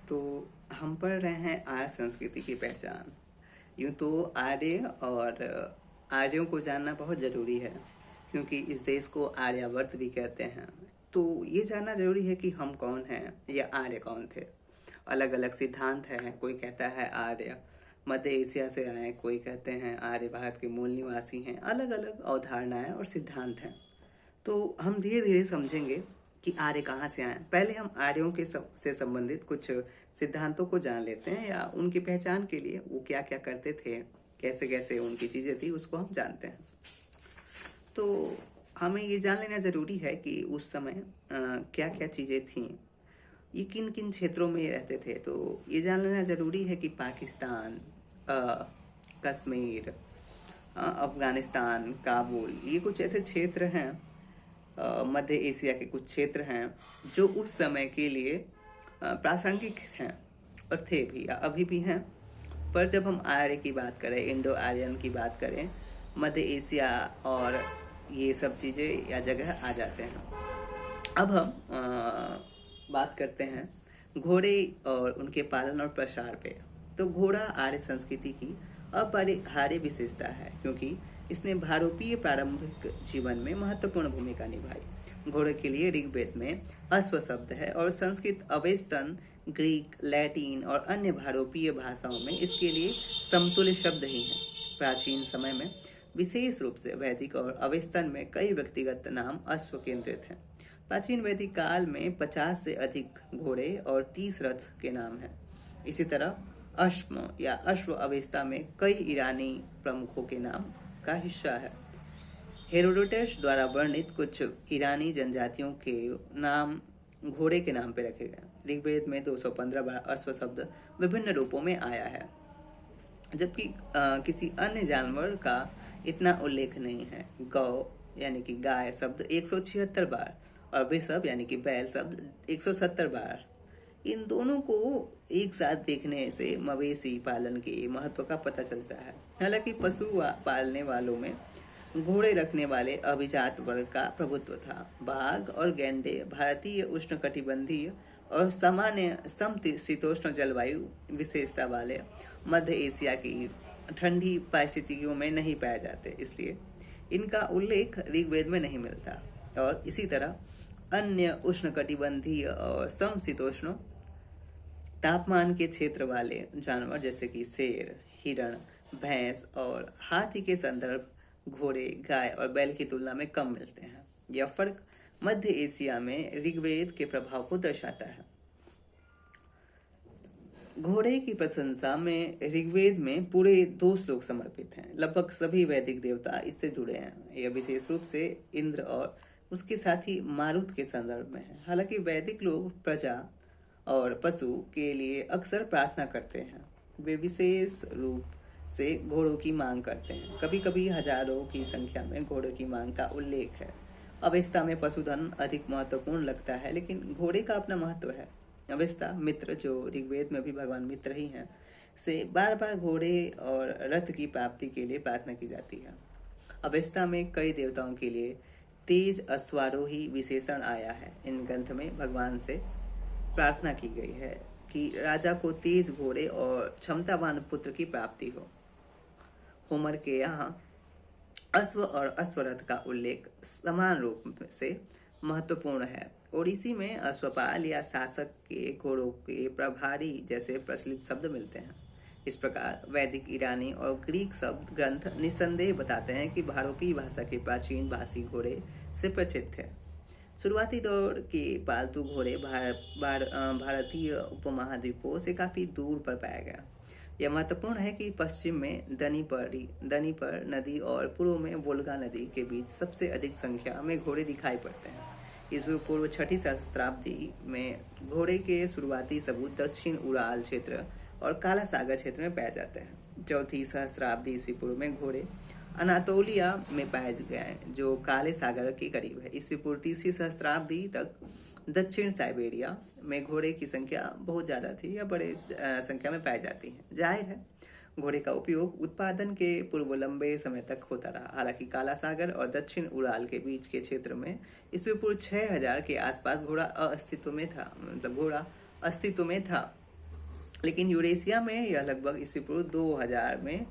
तो हम पढ़ रहे हैं आर्य संस्कृति की पहचान। यूँ तो आर्य और आर्यों को जानना बहुत ज़रूरी है, क्योंकि इस देश को आर्यावर्त भी कहते हैं। तो ये जानना ज़रूरी है कि हम कौन हैं या आर्य कौन थे। अलग अलग सिद्धांत हैं। कोई कहता है आर्य मध्य एशिया से आए, कोई कहते हैं आर्य भारत के मूल निवासी हैं। अलग अलग अवधारणाएं और सिद्धांत हैं। तो हम धीरे धीरे समझेंगे कि आर्य कहाँ से आए। पहले हम आर्यों के से संबंधित कुछ सिद्धांतों को जान लेते हैं, या उनकी पहचान के लिए वो क्या क्या करते थे, कैसे कैसे उनकी चीज़ें थी, उसको हम जानते हैं। तो हमें ये जान लेना ज़रूरी है कि उस समय क्या क्या चीज़ें थीं, ये किन किन क्षेत्रों में रहते थे। तो ये जान लेना ज़रूरी है कि पाकिस्तान, कश्मीर, अफ़गानिस्तान, काबुल, ये कुछ ऐसे क्षेत्र हैं, मध्य एशिया के कुछ क्षेत्र हैं जो उस समय के लिए प्रासंगिक हैं और थे भी या अभी भी हैं। पर जब हम आर्य की बात करें, इंडो आर्यन की बात करें, मध्य एशिया और ये सब चीज़ें या जगह आ जाते हैं। अब हम बात करते हैं घोड़े और उनके पालन और प्रसार पे। तो घोड़ा आर्य संस्कृति की अपरिहार्य विशेषता है, क्योंकि इसने भारोपीय प्रारंभिक जीवन में महत्वपूर्ण भूमिका निभाई। घोड़े के लिए ऋग्वेद में अश्व शब्द है, और संस्कृत, अवेस्तन, ग्रीक, लैटिन और अन्य भारोपीय भाषाओं में इसके लिए समतुल्य शब्द ही हैं। प्राचीन समय में विशेष रूप से वैदिक और अवेस्तन में कई व्यक्तिगत नाम अश्व केंद्रित हैं। प्राचीन वैदिक काल में 50 से अधिक घोड़े और 30 रथ के नाम हैं। इसी तरह अश्म या अश्व अवेस्ता में कई ईरानी प्रमुखों के नाम का हिस्सा है। हेरोडोटस द्वारा वर्णित कुछ ईरानी जनजातियों के नाम घोड़े के नाम पर रखे गए। ऋग्वेद में 215 बार अश्व शब्द विभिन्न रूपों में आया है, जबकि किसी अन्य जानवर का इतना उल्लेख नहीं है। गौ यानी कि गाय शब्द 176 बार और वृषभ यानी कि बैल शब्द 170 बार। इन दोनों को एक साथ देखने से मवेशी पालन के महत्व का पता चलता है। हालांकि पशु पालने वालों में घोड़े रखने वाले अभिजात वर्ग का प्रभुत्व था। बाघ और गैंडे भारतीय उष्णकटिबंधीय और सामान्य समशीतोष्ण जलवायु विशेषता वाले मध्य एशिया की ठंडी परिस्थितियों में नहीं पाए जाते, इसलिए इनका उल्लेख ऋग्वेद में नहीं मिलता। और इसी तरह अन्य उष्णकटिबंधीय और समशीतोष्ण तापमान के क्षेत्र वाले जानवर जैसे कि शेर, हिरण, भैंस और हाथी के संदर्भ घोड़े, गाय और बैल की तुलना में कम मिलते हैं। यह फर्क मध्य एशिया में ऋग्वेद के प्रभाव को दर्शाता है। घोड़े की प्रशंसा में ऋग्वेद में पूरे 2 श्लोक समर्पित हैं। लगभग सभी वैदिक देवता इससे जुड़े हैं। यह विशेष रूप से इंद्र और उसके साथी मारुत के संदर्भ में है। हालांकि वैदिक लोग प्रजा और पशु के लिए अक्सर प्रार्थना करते हैं। वे विशेष रूप से घोड़ों की मांग करते हैं। कभी कभी हजारों की संख्या में घोड़ों की मांग का उल्लेख है। अवेस्ता में पशुधन अधिक महत्वपूर्ण लगता है, लेकिन घोड़े का अपना महत्व है। अवेस्ता मित्र, जो ऋग्वेद में भी भगवान मित्र ही हैं, से बार बार घोड़े और रथ की प्राप्ति के लिए प्रार्थना की जाती है। अवेस्ता में कई देवताओं के लिए तेज अश्वारोही विशेषण आया है। इन ग्रंथ में भगवान से प्रार्थना की गई है कि राजा को तेज घोड़े और क्षमतावान पुत्र की प्राप्ति हो। होमर के यहाँ अश्व और अश्वरथ का उल्लेख समान रूप से महत्वपूर्ण है। ओडिसी में अश्वपाल या शासक के घोड़ों के प्रभारी जैसे प्रचलित शब्द मिलते हैं। इस प्रकार वैदिक, ईरानी और ग्रीक शब्द ग्रंथ निस्संदेह बताते हैं कि भारोपीय भाषा के प्राचीन भाषी घोड़े से परिचित थे। शुरुआती दौर के पालतू घोड़े भारतीय उपमहाद्वीपों से काफ़ी दूर पर पाया गया। यह महत्वपूर्ण है कि पश्चिम में दनीपर नदी और पूर्व में वोल्गा नदी के बीच सबसे अधिक संख्या में घोड़े दिखाई पड़ते हैं। ईसवी पूर्व 6वीं सहस्त्राब्दी में घोड़े के शुरुआती सबूत दक्षिण उराल क्षेत्र और काला सागर क्षेत्र में पाए जाते हैं। 4वीं सहस्त्राब्दी ईस्वी पूर्व में घोड़े अनातोलिया में पाए गए, जो काले सागर के करीब है। ईस्वी पूर्व 3वीं सहस्त्राब्दी तक दक्षिण साइबेरिया में घोड़े की संख्या बहुत ज़्यादा थी या बड़े संख्या में पाई जाती है। जाहिर है घोड़े का उपयोग उत्पादन के पूर्व लंबे समय तक होता रहा। हालांकि काला सागर और दक्षिण उराल के बीच के क्षेत्र में ईस्वी पूर्व 6000 के आसपास घोड़ा अस्तित्व में था। लेकिन यूरेशिया में यह लगभग ईस्वी पूर्व 2000 में